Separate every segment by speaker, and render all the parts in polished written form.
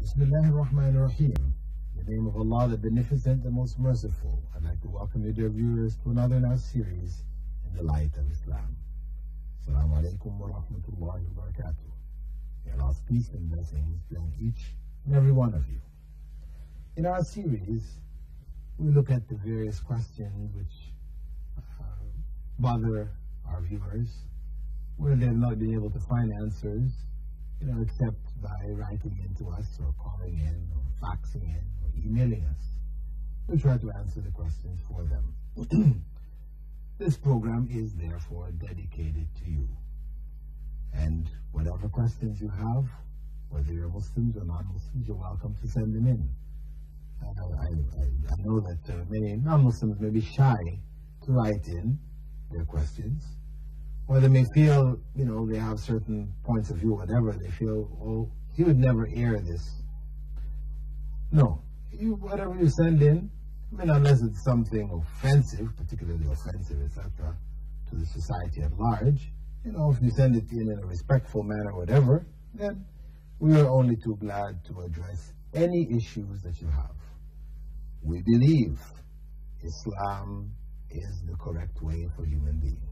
Speaker 1: Bismillahir Rahmanir Rahim. In the name of Allah, the Beneficent, the Most Merciful. I'd like to welcome you, dear viewers, to another in our series, In the Light of Islam. Assalamu alaikum wa rahmatullahi wa barakatuh. May Allah's peace and blessings be on each and every one of you. In our series, we look at the various questions which bother our viewers, where they've not been able to find answers, except by writing in to us or calling in or faxing in or emailing us. We try to answer the questions for them. This program is therefore dedicated to you. And whatever questions you have, whether you're Muslims or non-Muslims, you're welcome to send them in. I know that many non-Muslims may be shy to write in their questions, or they may feel, they have certain points of view, whatever. They feel, oh, he would never air this. No. Whatever you send in, unless it's something offensive, particularly offensive, etc., to the society at large, if you send it in a respectful manner, whatever, then we are only too glad to address any issues that you have. We believe Islam is the correct way for human beings.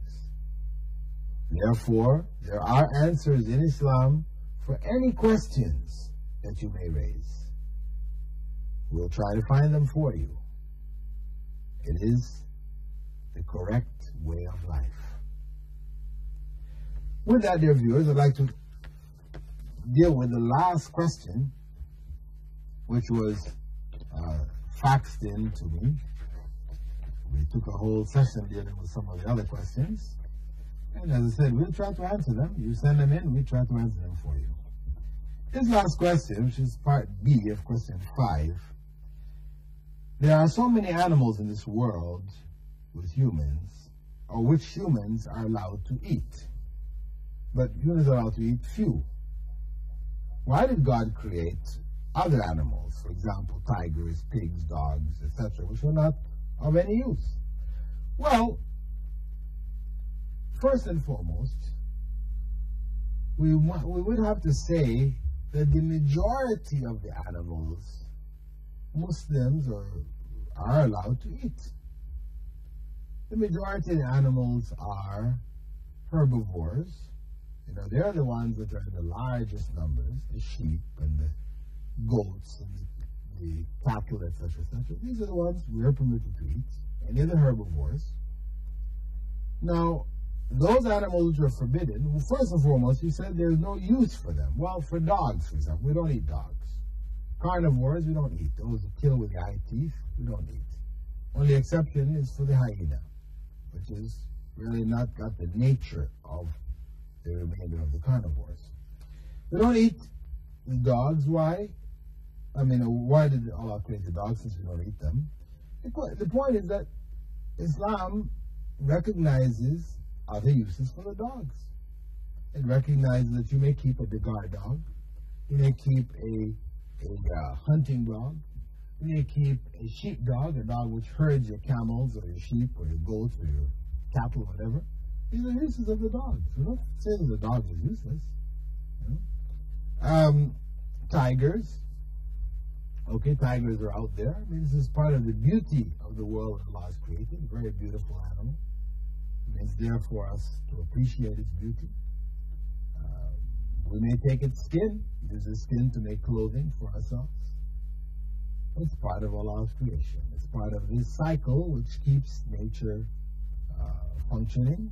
Speaker 1: Therefore, there are answers in Islam for any questions that you may raise. We'll try to find them for you. It is the correct way of life. With that, dear viewers, I'd like to deal with the last question, which was faxed in to me. We took a whole session dealing with some of the other questions. And as I said, we'll try to answer them. You send them in, we try to answer them for you. This last question, which is part B of question 5. There are so many animals in this world with humans, or which humans are allowed to eat. But humans are allowed to eat few. Why did God create other animals, for example, tigers, pigs, dogs, etc., which are not of any use? Well, first and foremost, we would have to say that the majority of the animals Muslims are allowed to eat. The majority of the animals are herbivores. They're the ones that are in the largest numbers, the sheep and the goats and the cattle, etc., etc. These are the ones we're permitted to eat. Any of the herbivores. Now, those animals which are forbidden, well, first and foremost, you said there's no use for them. Well, for dogs, for example, we don't eat dogs. Carnivores, we don't eat. Those who kill with the eye teeth, we don't eat. Only exception is for the hyena, which is really not got the nature of the remainder of the carnivores. We don't eat the dogs. Why? Why did Allah create the dogs since we don't eat them? The point is that Islam recognizes other uses for the dogs. It recognizes that you may keep a guard dog, you may keep a hunting dog, you may keep a sheep dog, a dog which herds your camels or your sheep or your goats or your cattle or whatever. These are uses of the dogs. We don't say that the dog is useless. Tigers. Okay, tigers are out there. This is part of the beauty of the world that Allah has created. A very beautiful animal. It's there for us to appreciate its beauty. We may take its skin, use the skin to make clothing for ourselves. It's part of Allah's creation. It's part of this cycle which keeps nature functioning.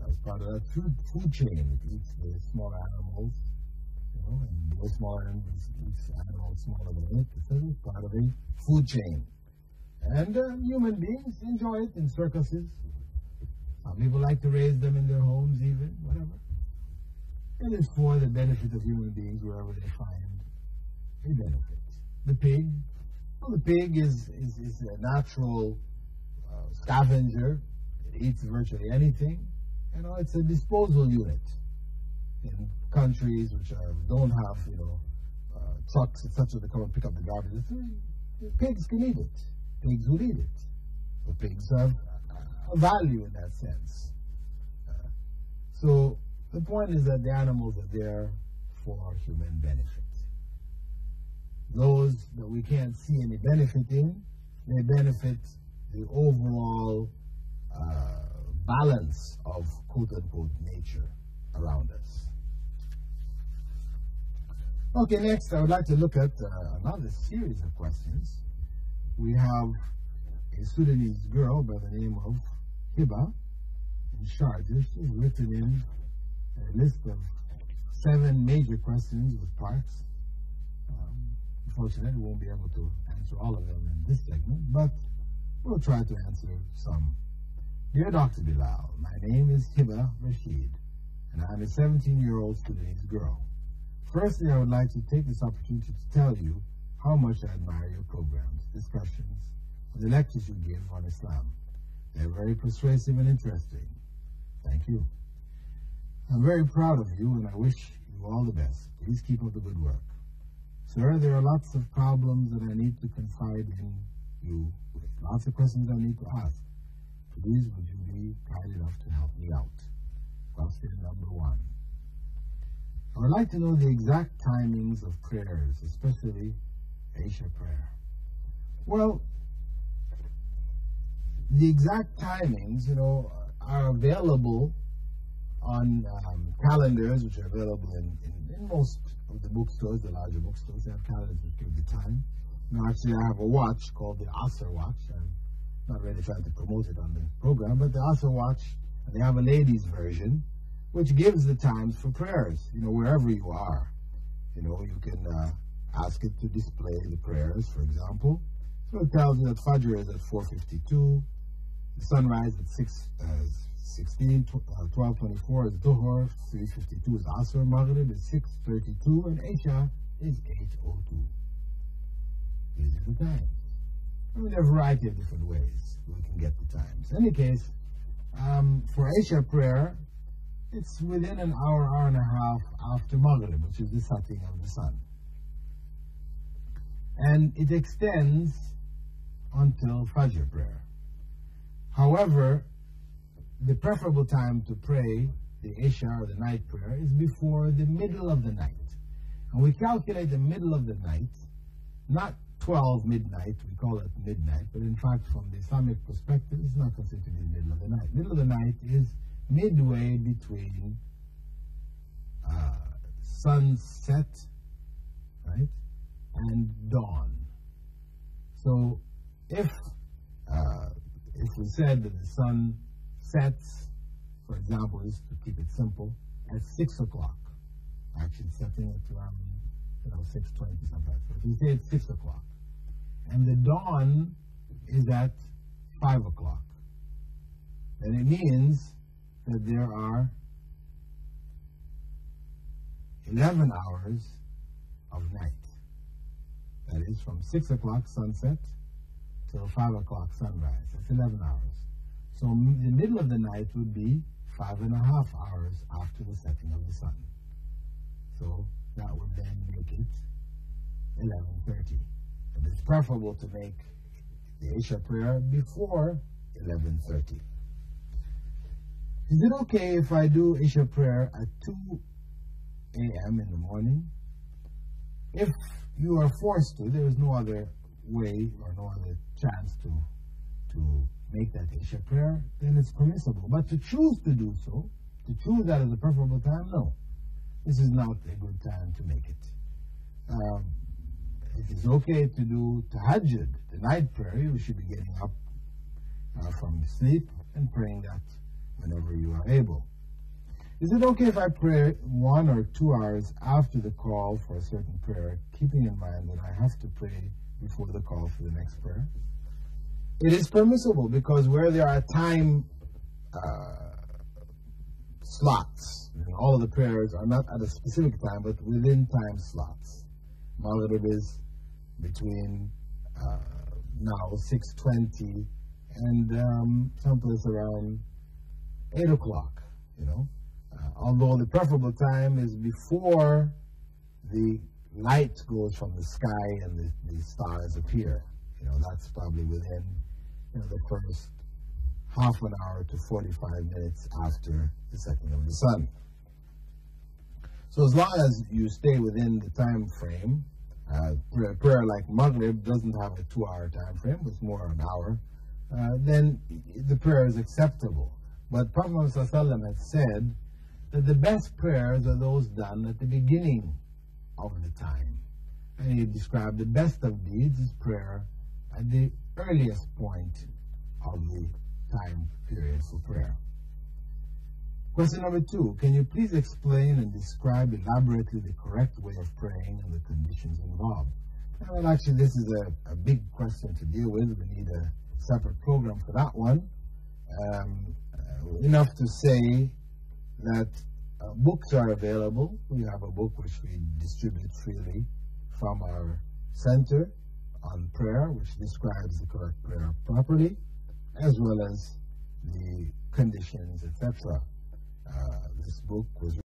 Speaker 1: As part of that food chain. It eats the smaller animals, and the smaller animals eats animals smaller than it. It's part of a food chain. And human beings enjoy it in circuses. Some people like to raise them in their homes even, whatever. It is for the benefit of human beings wherever they find a benefit. The pig, well, the pig is a natural scavenger. It eats virtually anything. It's a disposal unit. In countries which don't have, trucks, etc., to come and pick up the garbage, pigs can eat it. Pigs will eat it. So pigs have a value in that sense. So, the point is that the animals are there for human benefit. those that we can't see any benefit in, they benefit the overall balance of quote-unquote nature around us. Okay, next I would like to look at another series of questions. We have a Sudanese girl by the name of Hiba in Sharjah. She's written in a list of 7 major questions with parts. Unfortunately, we won't be able to answer all of them in this segment, but we'll try to answer some. Dear Dr. Bilal, my name is Hiba Rashid, and I'm a 17-year-old Sudanese girl. Firstly, I would like to take this opportunity to tell you how much I admire your programs, discussions, and the lectures you give on Islam. They're very persuasive and interesting. Thank you. I'm very proud of you, and I wish you all the best. Please keep up the good work. Sir, there are lots of problems that I need to confide in you with. Lots of questions I need to ask. Please, would you be kind enough to help me out? Question number 1. I would like to know the exact timings of prayers, especially Isha prayer. Well, the exact timings, are available on calendars, which are available in most of the bookstores, the larger bookstores. They have calendars which give the time. Actually, I have a watch called the Asr watch. I'm not really trying to promote it on the program, but the Asr watch, and they have a ladies' version, which gives the times for prayers, wherever you are. You can ask it to display the prayers, for example. So it tells you that Fajr is at 4:52, the sunrise at 6:16, 12:24 is Dhuhr, 3:52 is Asr, Maghrib is 6:32, and Isha is 8:02. These are the times. There are a variety of different ways we can get the times. In any case, for Isha prayer, it's within an hour, hour and a half after Maghrib, which is the setting of the sun. And it extends until Fajr prayer. However, the preferable time to pray the Isha or the night prayer is before the middle of the night. And we calculate the middle of the night, not 12 midnight, we call it midnight, but in fact from the Islamic perspective, it's not considered to be the middle of the night. Middle of the night is midway between sunset, right, and dawn. So if we said that the sun sets, for example, just to keep it simple, at 6 o'clock, actually setting it around 6:20 sometimes. But if we say it's 6 o'clock, and the dawn is at 5 o'clock, then it means that there are 11 hours of night. That is from 6 o'clock sunset till 5 o'clock sunrise. That's 11 hours. So the middle of the night would be 5.5 hours after the setting of the sun. So that would then make it 11:30. But it's preferable to make the Isha prayer before 11:30. Is it okay if I do Isha prayer at 2 a.m. in the morning? If you are forced to, there is no other way or no other chance to make that Isha prayer, then it's permissible. But to choose to do so, to choose that as a preferable time, no. This is not a good time to make it. It is okay to do Tahajjud, the night prayer. You should be getting up from sleep and praying that whenever you are able. Is it okay if I pray 1 or 2 hours after the call for a certain prayer, keeping in mind that I have to pray before the call for the next prayer? It is permissible, because where there are time slots, all of the prayers are not at a specific time, but within time slots. Maghrib is between now 6:20 and someplace around 8 o'clock, although the preferable time is before the light goes from the sky and the stars appear. That's probably within the first half an hour to 45 minutes after the setting of the sun. So as long as you stay within the time frame, prayer like Maghrib doesn't have a 2-hour time frame, it's more an hour, then the prayer is acceptable. But Prophet ﷺ had said that the best prayers are those done at the beginning of the time. And he described the best of deeds as prayer at the earliest point of the time period for prayer. Question number 2, can you please explain and describe elaborately the correct way of praying and the conditions involved? Well, actually, this is a big question to deal with. We need a separate program for that one. Enough to say that books are available. We have a book which we distribute freely from our center on prayer, which describes the correct prayer properly, as well as the conditions, etc. This book was